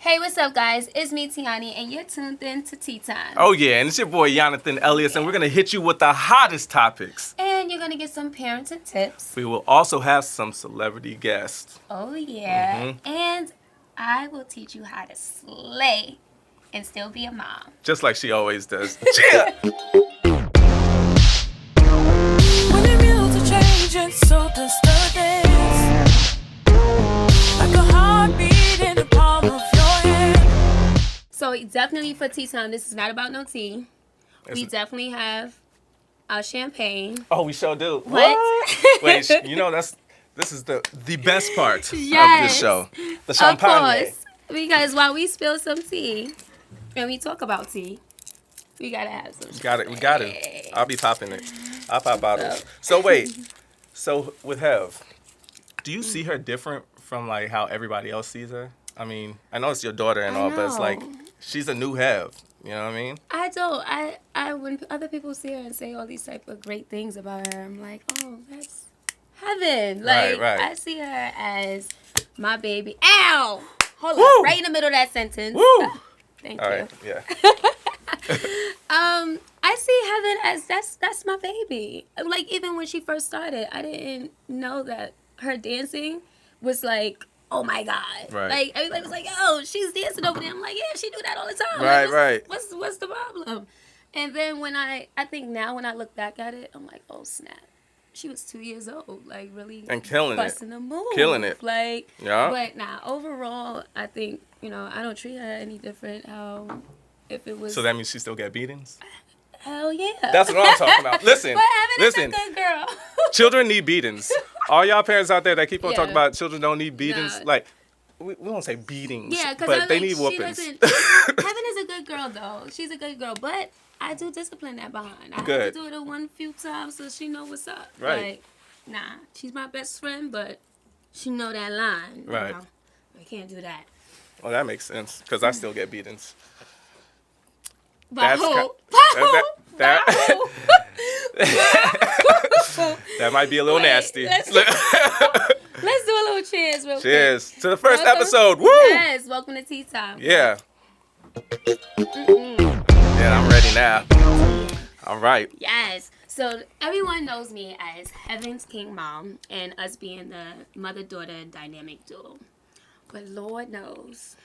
Hey, what's up, guys? It's me, Tianne, and you're tuned in to Tea Time. Oh, yeah, and it's your boy, Jonathan Elliott, and we're going to hit you with the hottest topics. And you're going to get some parenting tips. We will also have some celebrity guests. Oh, yeah. And I will teach you how to slay and still be a mom. Just like she always does. Cheer! When the music changes, so does the dance. Like a heartbeat in the palm of your hand. So definitely for tea time, this is not about no tea. We definitely have our champagne. Oh, we sure do. What? Wait, this is the best part of Yes. this show. The Of champagne. course. Because while we spill some tea and we talk about tea, we gotta have some champagne. We got it. I'll be popping it. I'll pop bottles. So wait. So with Hev, do you see her different from like how everybody else sees her? I mean, I know it's your daughter and all, but it's like she's a new Hev. You know what I mean? I don't. I when other people see her and say all these type of great things about her, I'm like, oh, that's heaven. Like Right. I see her as my baby. Ow! Hold Woo! up, right in the middle of that sentence. Woo! Thank All you. right. Yeah. I see Heaven as that's my baby. Like even when she first started, I didn't know that her dancing was like, oh my God. Right. Like everybody was like, oh, she's dancing over there. I'm like, yeah, she do that all the time. Right, Like, right. What's the problem? And then when I think now when I look back at it, I'm like, oh snap. She was 2 years old, like really And killing it. busting a move. Killing it. Like, Yeah. but nah, overall, I think, I don't treat her any different how if it was So that means she still get beatings? hell yeah. That's what I'm talking about. Listen, But Heaven listen. is a good girl. Children need beatings. All y'all parents out there that keep on Yeah. talking about children don't need beatings, Nah. like, we won't say beatings, Yeah, because but they need whoopings. Heaven is a good girl, though. She's a good girl, but I do discipline that behind. I Good. have to do it one few times so she know what's up. Right. Like, nah, she's my best friend, but she know that line. Right. I can't do that. Well, that makes sense, because I still get beatings. By That's who? ki- By who? That might be a little Wait, nasty. let's do a little cheers real quick. Cheers to the first Welcome. episode. Woo! Yes, welcome to Tea Time. Yeah. Yeah, I'm ready now. All right. Yes. So everyone knows me as Heaven's King Mom and us being the mother-daughter dynamic duo. But Lord knows,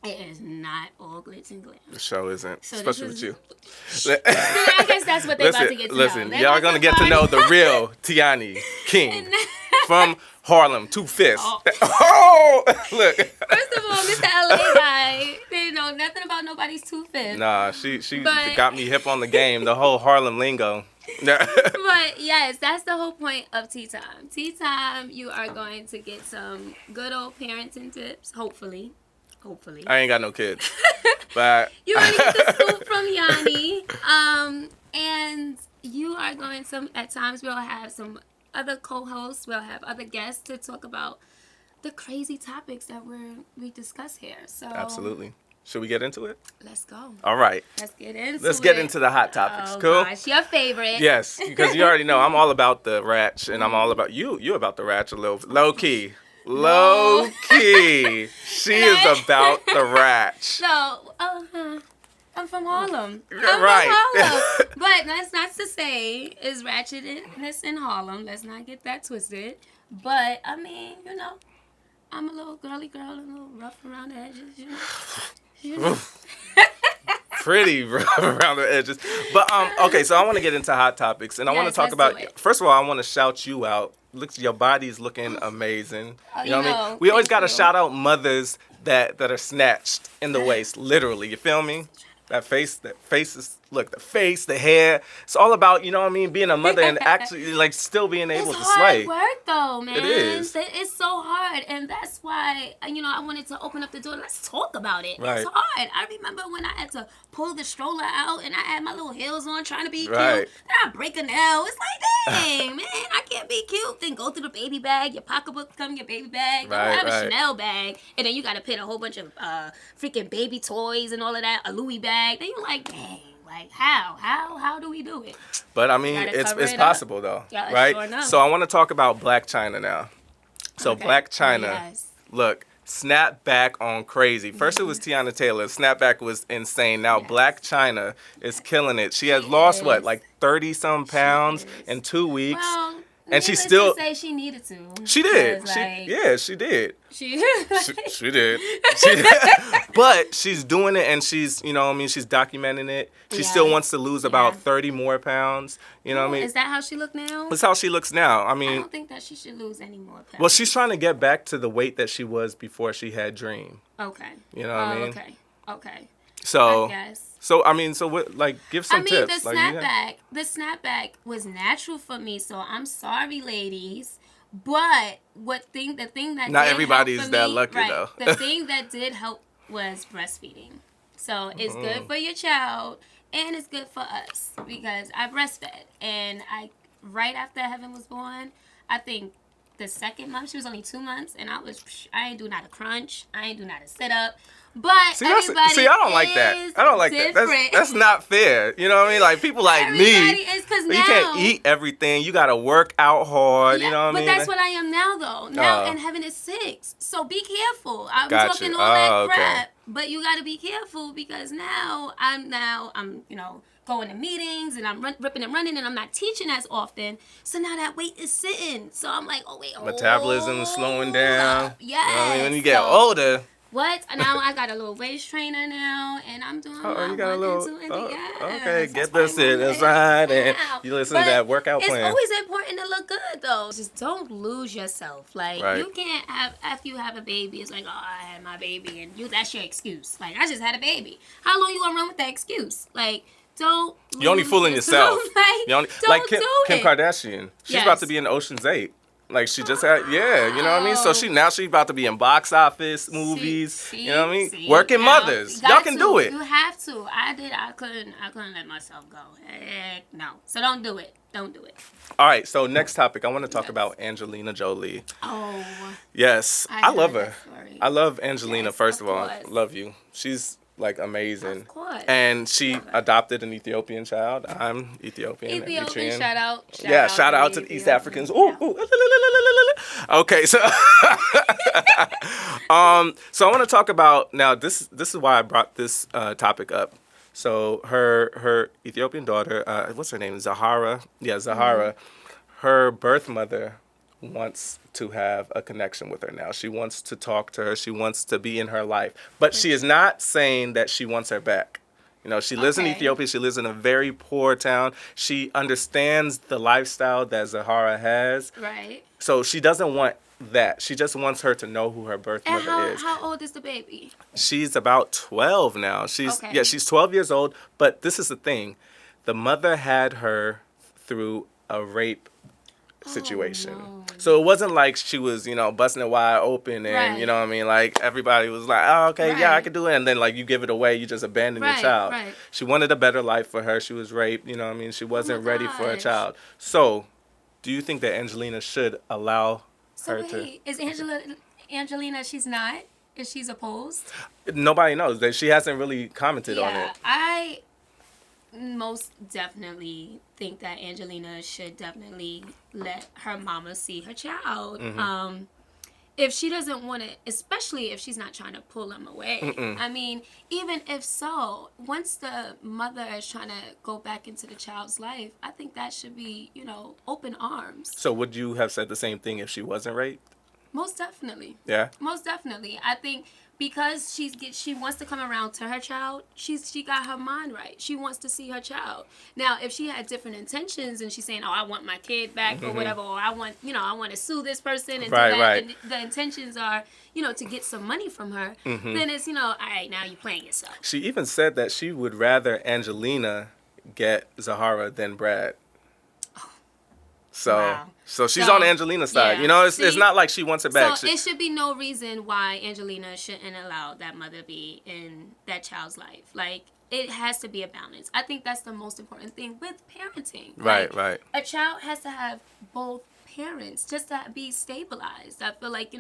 it is not all glitz and glam. The show isn't, So especially this with is- you. I guess that's what they're about to get to Listen, know. y'all gonna get to know the real Tianne King from Harlem, 2 Fists. Oh, look. First of all, Mr. LA guy didn't know nothing about nobody's 2 5th. Nah, she But- got me hip on the game, the whole Harlem lingo. But yes, that's the whole point of Tea Time. Tea Time, you are going to get some good old parenting tips, hopefully. I ain't got no kids, but You're going to get the scoop from Yanni. And you are going to, at times, we'll have some other co-hosts, we'll have other guests to talk about the crazy topics that we discuss here. So absolutely. Should we get into it? Let's go. All right. Let's get into it. Let's get into the hot topics. Oh, Cool? gosh, your favorite. Yes, because you already know I'm all about the ratch, and I'm all about you. You about the ratch a little low key. Low key. She is about the ratch. So, I'm from Harlem. Right. I'm from Harlem. But that's not to say is ratchetness in Harlem. Let's not get that twisted. But, I mean, I'm a little girly girl, a little rough around the edges, you know. Pretty rough around the edges. But okay, so I want to get into hot topics, and I want to Yes, talk let's about. do it. First of all, I want to shout you out. Look, your body's looking amazing. Oh, you know what I you mean? We always thank got to you. shout out mothers that are snatched in the waist, literally. You feel me? That face is. Look, the face, the hair. It's all about, you know what I mean, being a mother and actually like still being able It's to hard slay. work, though, man. It is. It's so hard, and that's why I wanted to open up the door. Let's talk about it. Right. It's hard. I remember when I had to pull the stroller out, and I had my little heels on, trying to be Right. cute. Then I break a nail. It's like, dang, man, I can't be cute. Then go through the baby bag. Your pocketbook come in your baby bag. Don't Right, have a right. Chanel bag, and then you got to put a whole bunch of freaking baby toys and all of that. A Louis bag. Then you're like, dang. Like, how do we do it? But I mean, Gotta it's cover it up. possible though, Yeah, right? sure enough. So I want to talk about Black China now. So Okay. Black China, Yes. look, snap back on crazy. First it was Tiana Taylor. Snapback was insane. Now Yes. Black China is killing it. She has She lost what, is. like 30-some pounds is. in 2 weeks. Well, and she needless still to say she needed to. she did. 'Cause, She like, she did. She, She did. But she's doing it, and she's, you know what I mean, she's documenting it. She still Yeah. wants to lose about Yeah. 30 more pounds. You know what I mean? Is that how she look now? That's how she looks now. I I mean, don't think that she should lose any more pounds. well, she's trying to get back to the weight that she was before she had Dream. Okay. You know what I mean? Okay. So, I guess. so what? Like, give some I mean, tips. the Like, snapback was natural for me, so I'm sorry, ladies. But the thing that Not did everybody's help for that me, lucky, right, though. The thing that did help was breastfeeding. So it's good for your child and it's good for us because I breastfed, and right after Heaven was born, I think the second month, she was only 2 months, and I ain't do not a crunch, I ain't do not a sit up. But everybody I don't like that. I don't like that. That's not fair. You know what I mean? Like, people like me, is because you now can't eat everything. You gotta work out hard. Yeah, you know what I but mean? that's what I am now, though. Now, Oh. and Heaven is 6. So be careful. I'm Got talking you. all that Oh, okay. crap, but you got to be careful because now I'm going to meetings and I'm ripping and running and I'm not teaching as often. So now that weight is sitting. So I'm like, oh wait, Metabolism is slowing down. Yes. You know what I mean? When you get older. What? Now I got a little waist trainer now, and I'm doing You got a little. Okay, Yes, get that's this why I'm in on aside, it. and Wow. you listen But to that workout plan. It's always important to look good, though. Just don't lose yourself. Like, Right. you can't have, after you have a baby, it's like, oh, I had my baby, and that's your excuse. Like, I just had a baby. How long you gonna run with that excuse? Like, don't. You're only lose fooling yourself. Don't Like do Kim it. Kardashian. She's Yes. about to be in Ocean's 8. Like, she just had, you know what I mean? So now she's about to be in box office movies. You know what I mean? Working mothers. Y'all can do it. You have to. I couldn't let myself go. Heck no. So don't do it. Don't do it. All right, so next topic, I want to talk about Angelina Jolie. Oh. Yes, I love heard her. that story. I love Angelina, Yes, first of of all. course. Love you. She's, like, amazing. Of course. And she Love her. adopted an Ethiopian child. I'm Ethiopian. Ethiopian, Eritrean. shout out. Shout out to the East Ethiopians. Africans. Ooh, ooh. Okay, so so I want to talk about now. This is why I brought this topic up. So her Ethiopian daughter, what's her name? Zahara. Yeah, Zahara. Her birth mother wants to have a connection with her now. She wants to talk to her. She wants to be in her life, but she is not saying that she wants her back. You know, she lives in Okay. Ethiopia. She lives in a very poor town. She understands the lifestyle that Zahara has. Right. So she doesn't want that. She just wants her to know who her birth And mother is. how old is the baby? She's about 12 now. She's Okay. she's 12 years old, but this is the thing. The mother had her through a rape situation. no. So it wasn't like she was, busting it wide open and, Right. you know what I mean? Like, everybody was like, oh, okay, yeah, I Right. can do it. And then, like, you give it away, you just abandon your Right, child. right. She wanted a better life for her. She was raped, you know what I mean? She wasn't ready for a gosh. child. So, do you think that Angelina should allow So her wait, is Angelina? She's not. Is she's opposed? Nobody knows. That she hasn't really commented on it. I most definitely think that Angelina should definitely let her mama see her child. Mm-hmm. If she doesn't want to, especially if she's not trying to pull him away. I mean, even if so, once the mother is trying to go back into the child's life, I think that should be, open arms. So would you have said the same thing if she wasn't raped? Most definitely. Yeah. Most definitely. I think because she wants to come around to her child, she got her mind right. She wants to see her child. Now, if she had different intentions and she's saying, "Oh, I want my kid back" or whatever, or I want to sue this person and Right, do that, right. and the intentions are, to get some money from her, then it's, all right, now you're playing yourself. She even said that she would rather Angelina get Zahara than Brad. So, Wow. so she's So, on Angelina's side. yeah. It's See? not like she wants it back. So it should be no reason why Angelina shouldn't allow that mother be in that child's life. Like, it has to be a balance. I think that's the most important thing with parenting. Right, Like, right. A child has to have both parents just to be stabilized. I feel like,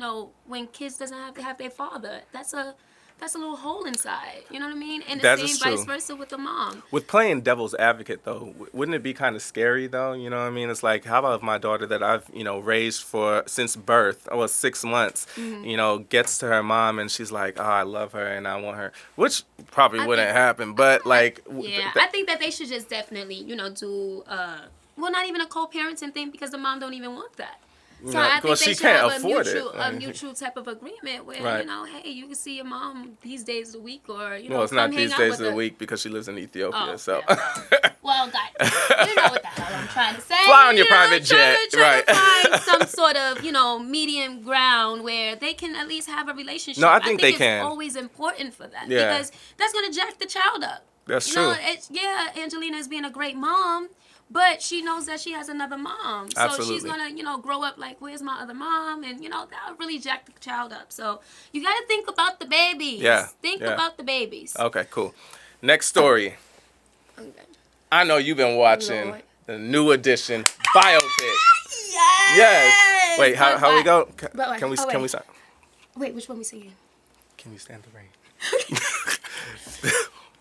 when kids doesn't have to have their father, that's a that's a little hole inside. You know what I mean? And the That same is vice true. versa with the mom. With playing devil's advocate, though, wouldn't it be kind of scary, though? You know what I mean? It's like, how about if my daughter that I've, raised since birth, 6 months, gets to her mom and she's like, oh, I love her and I want her, which probably wouldn't happen, but like... Yeah, I think that they should just definitely, do, well, not even a co-parenting thing because the mom don't even want that. So I think they should have a mutual type of agreement where, hey, you can see your mom these days of the week or, Well, it's not these days of the week because she lives in Ethiopia, so... Yeah, well, guys, you know what the hell I'm trying to say. Fly on your private jet, trying to find some sort of, medium ground where they can at least have a relationship. No, I think they can. It's always important for that Yeah. because that's going to jack the child up. That's true. Angelina is being a great mom. But she knows that she has another mom. So Absolutely. she's going to, grow up like, where's my other mom? And, that'll really jack the child up. So you got to think about the babies. Yeah. Think about the babies. Okay, cool. Next story. Okay. I know you've been watching Lord. the New Edition biopic. Yes! Yes. Wait, how we go? Can we start? Wait, which one we singing? Can you stand the rain?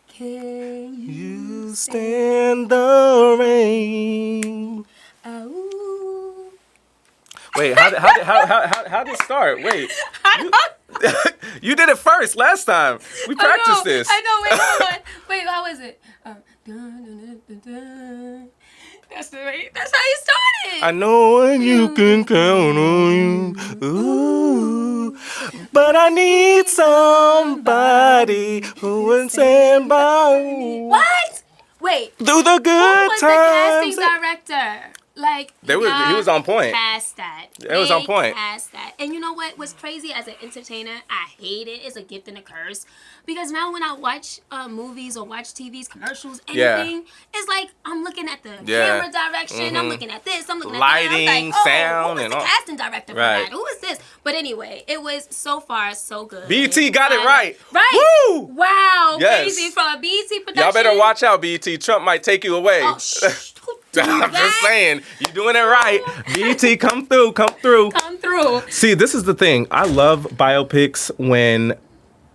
Can You stand the rain. Oh. Wait, how did it start? Wait. You did it first last time. We practiced this. I know. Wait, hold on. Wait, how was it? Dun, dun, dun, dun. That's how you started. I know when you can count on you. Ooh. But I need somebody who will stand by me. What? Wait. Through the good Who was times. the casting director? Like, He was on point. Cast that. It was on point. Cast that. And you know what was crazy as an entertainer? I hate it. It's a gift and a curse. Because now when I watch movies or watch TVs, commercials, anything, it's like I'm looking at the camera direction. I'm looking at this. I'm looking at that. Lighting, I'm like, sound, who and was all. the casting director for Right. that? Who is this? But anyway, it was so far so good. BET got it right. Right. Woo! Wow. Yes. Crazy from a BET production. Y'all better watch out, BET. Trump might take you away. Oh, shh. I'm just saying, you're doing it right. BET, come through. Come through. See, this is the thing. I love biopics when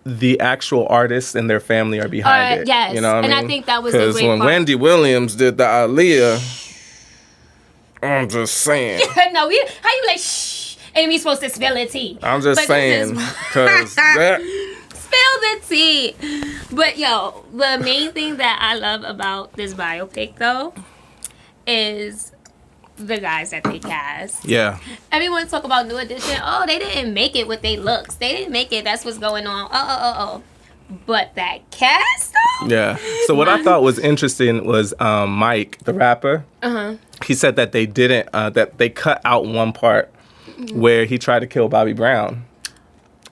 the actual artists and their family are behind it. Yes. You know what I mean? And I think that was the great Because when part. Wendy Williams did the Aaliyah, I'm just saying. No, how you like, shh, and we supposed to spill the tea. I'm just saying. Because that... Spill the tea. But, yo, the main thing that I love about this biopic, though, is the guys that they cast. Yeah. Everyone talk about New Edition. Oh, they didn't make it with their looks. They didn't make it. That's what's going on. Oh. But that cast, though? Yeah. So what I thought was interesting was Mike, the rapper. Uh-huh. He said that they didn't, that they cut out one part where he tried to kill Bobby Brown.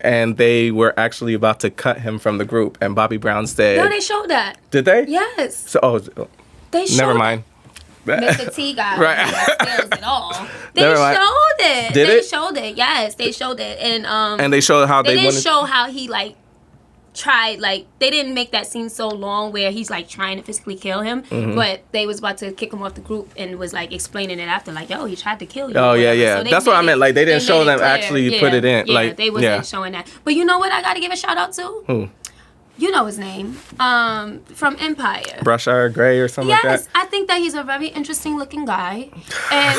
And they were actually about to cut him from the group. And Bobby Brown said... No, they showed that. Did they? Yes. So, They showed never mind. Mr. T guy Right. spills it all. They Never mind. showed it. Did they it? showed it. Yes, they showed it. And they showed how they they didn't wanted... show how he tried, they didn't make that scene so long where he's trying to physically kill him, but they was about to kick him off the group and was explaining it after, yo, he tried to kill you. Oh, yeah. So That's what I meant. They didn't show them clear. actually put it in. Yeah, they wasn't showing that. But you know what I got to give a shout out to? Who? You know his name. From Empire. Brushire Gray or something like that? Yes, I think that he's a very interesting looking guy. And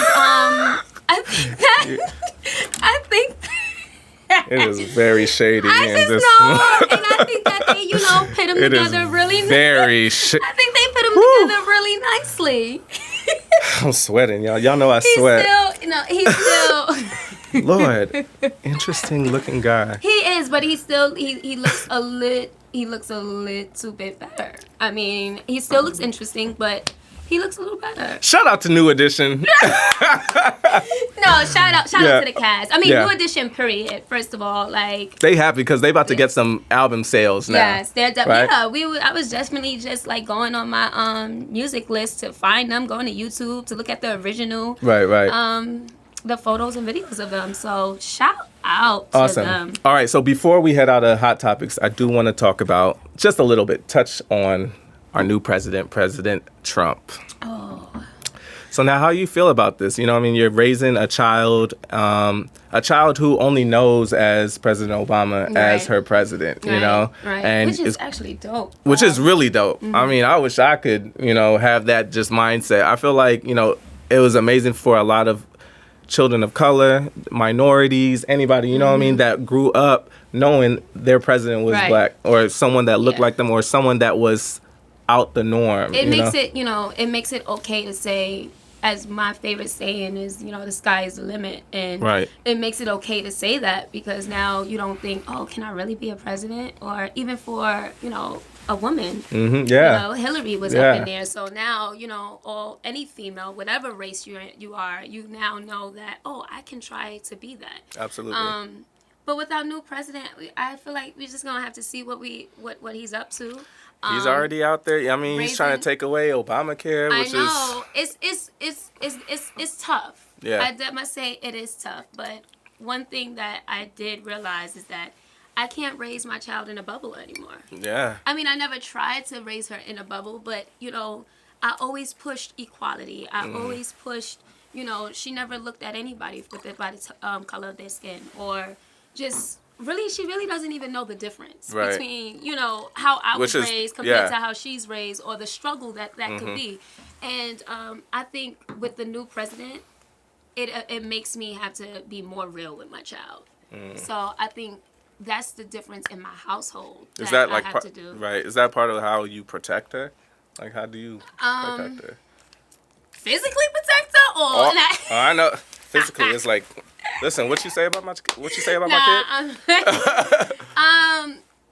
I think It is very shady. I in just this know, and I think that they, put them It is together really very nicely. I think they put them together really nicely. I'm sweating, y'all. Y'all know I He's sweat. he's still. Lord, interesting looking guy. He is, but he looks a little bit better. I mean, he still looks interesting, but he looks a little better. Shout out to New Edition. No, shout out to the cast. I mean, Yeah. New Edition, period. First of all, They happy because they about to get some album sales now. yes, they're right? yeah. I was definitely just going on my music list to find them, going to YouTube to look at the original. Right. The photos and videos of them. So shout out to Awesome. them. All right, so before we head out of Hot Topics, I do want to talk about just a little bit, touch on our new president, President Trump. Oh. So now, how you feel about this? You know, I mean, you're raising a child who only knows as President Obama as her president. You know, and which is actually dope. Which is really dope. I mean, I wish I could, have that just mindset. I feel like, it was amazing for a lot of children of color, minorities, anybody, you know what I mean, that grew up knowing their president was black, or someone that looked like them, or someone that was out the norm. It makes it, it makes it okay to say, as my favorite saying is, the sky is the limit. And it makes it okay to say that, because now you don't think, oh, can I really be a president? Or even for, a woman. Hillary was up in there. So now, any female, whatever race you are, you now know that, oh, I can try to be that. Absolutely. But with our new president, I feel like we're just gonna have to see what he's up to. He's already out there. I mean, he's trying to take away Obamacare, which it's tough. Yeah. I must say it is tough. But one thing that I did realize is that I can't raise my child in a bubble anymore. Yeah. I mean, I never tried to raise her in a bubble, but, I always pushed equality. I always pushed, she never looked at anybody by the color of their skin, or just she really doesn't even know the difference between, how I was raised compared to how she's raised, or the struggle that could be. And I think with the new president, it makes me have to be more real with my child. So I think that's the difference in my household. Is that like I have to do. Right? Is that part of how you protect her? Like, how do you protect her? Physically protect her, or I know. Physically, it's like, listen, what you say about my kid?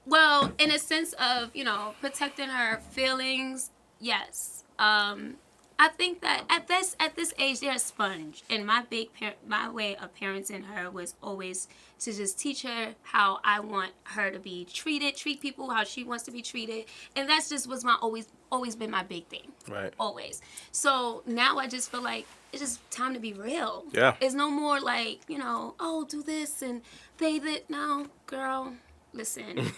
Well, in a sense of protecting her feelings, yes. I think that at this age, they're a sponge, and my way of parenting her was always to just teach her how I want her to be treated, treat people how she wants to be treated, and that's just was always been my big thing. Right. Always. So now I just feel like it's just time to be real. Yeah. It's no more like, oh, do this and they that. No, girl, listen.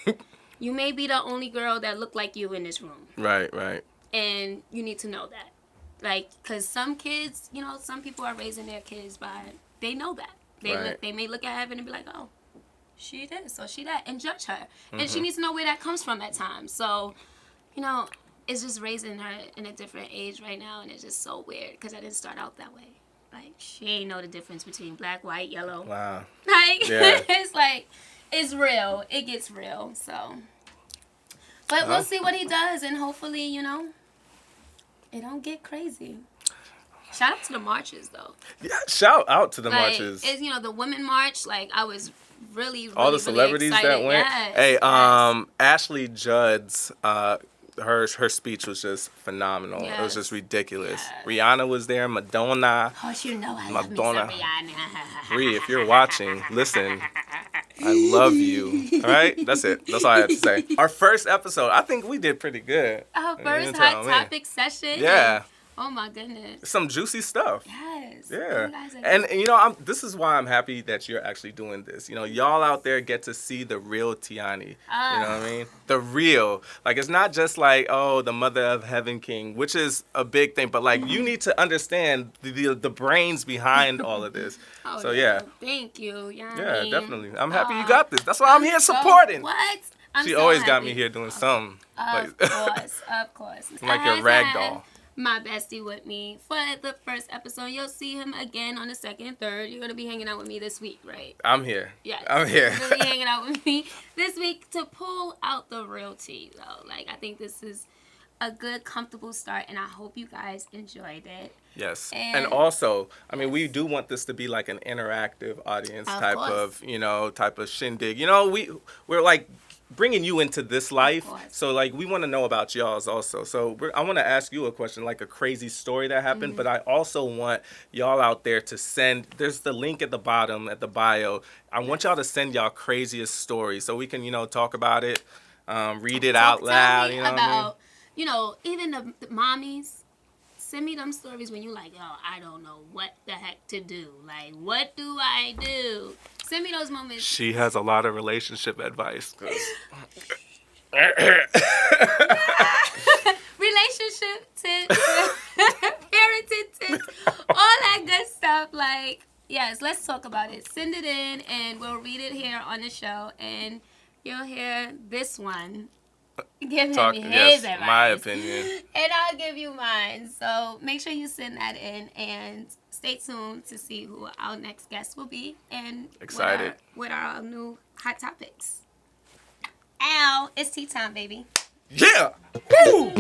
You may be the only girl that look like you in this room. Right. And you need to know that. Like, because some kids, some people are raising their kids they know that. They may look at Heaven and be like, oh, she this or she that, and judge her. And she needs to know where that comes from at times. So, it's just raising her in a different age right now, and it's just so weird because I didn't start out that way. Like, she ain't know the difference between black, white, yellow. Wow. Like, yeah. It's like, it's real. It gets real, so. But we'll see what he does, and hopefully, it don't get crazy. Shout out to the marches, though. Yeah, shout out to the marches. It's, the women march, I was really all the celebrities really that went. Yes, hey, yes. Ashley Judd's her speech was just phenomenal. Yes. It was just ridiculous. Yes. Rihanna was there, Madonna. Of course, I love Madonna. me some Rihanna. Ree, if you're watching, listen. I love you. All right? That's it. That's all I have to say. Our first episode, I think we did pretty good. Our first hot topic session. Yeah. Oh my goodness. Some juicy stuff. Yes. Yeah. And this is why I'm happy that you're actually doing this. Y'all out there get to see the real Tianne. You know what I mean? The real. Like, it's not just like, oh, the mother of Tianne King, which is a big thing, but like you need to understand the brains behind all of this. Oh, so yeah. Thank you. Yeah, definitely. I'm happy you got this. That's why I'm here supporting. What? She always got me here doing something. Of course. Like your rag doll. My bestie with me for the first episode. You'll see him again on the second and third. You're gonna be hanging out with me this week, right? I'm here. Yes. I'm here. You're gonna be hanging out with me this week to pull out the real tea, though. Like, I think this is a good, comfortable start, and I hope you guys enjoyed it. Yes. And also, I mean, we do want this to be like an interactive audience type of shindig. We're like bringing you into this life. So like we want to know about y'all's also. So I want to ask you a question, like a crazy story that happened, but I also want y'all out there to send, there's the link at the bottom at the bio. I want y'all to send y'all craziest stories so we can, talk about it, read it out loud. Tell me about, even the mommies. Send me them stories when you like, I don't know what the heck to do. Like, what do I do? Send me those moments. She has a lot of relationship advice. Relationship tips, parenting tips, like, yes, let's talk about it. Send it in, and we'll read it here on the show, and you'll hear this one. Give him his advice. My opinion. And I'll give you mine. So make sure you send that in, and stay tuned to see who our next guest will be, and excited what are our new hot topics. Ow, it's tea time, baby. Yeah. Woo!